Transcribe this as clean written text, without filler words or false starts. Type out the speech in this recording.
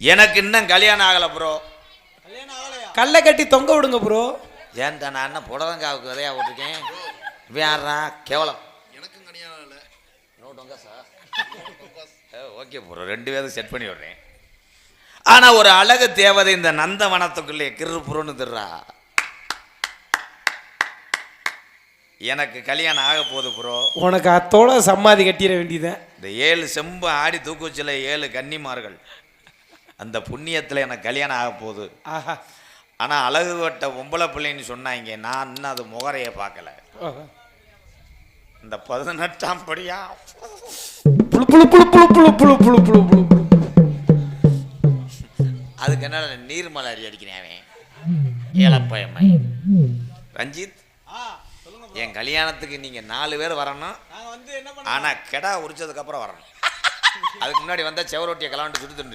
எனக்கு இன்னும் கல்யாணம் ஆகலை ப்ரோ. கல்லை கட்டி தொங்க விடுங்க ப்ரோ. ஏன்டா நான் என்ன புடலங்காவுக்கு விதையா விட்டுருக்கேன்? வேறா கேவலம். எனக்கும் கல்யாணம் இல்லை. நோட்டுங்க சார். ஓகே ப்ரோ, 2 பேரும் செட் பண்ணி விடுறேன். ஆனால் ஒரு அழகு தேவதை இந்த நந்தவனத்துக்குள்ளே கிருப்புறன்னு திடுறா. எனக்கு கல்யாணம் ஆக போகுது ப்ரோ. உனக்கு அத்தோட சம்மாதி கட்டிட வேண்டியதான். இந்த 7 செம்பு ஆடி தூக்குச்சில 7 கன்னிமார்கள், அந்த புண்ணியத்தில் எனக்கு கல்யாணம் ஆக போகுது. ஆஹா. ஆனால் அழகு வட்ட பொம்பளை பிள்ளைன்னு சொன்னாங்க. நான் இன்னும் அது முகரையை பார்க்கல. இந்த 18ஆம் படியா blue blue blue blue blue blue blue blue blue blue. அதுக்கு என்ன நீர்மலை அடிக்கிறேன் அவன் ஏழப்பயம்மை. ரஞ்சித், என் கல்யாணத்துக்கு நீங்க 4 பேர் வரணும். ஆனா கெடா உரிச்சதுக்கு அப்புறம் வரணும். அதுக்கு முன்னாடி வந்தா செவரொட்டியை கலாண்டு சுட்டு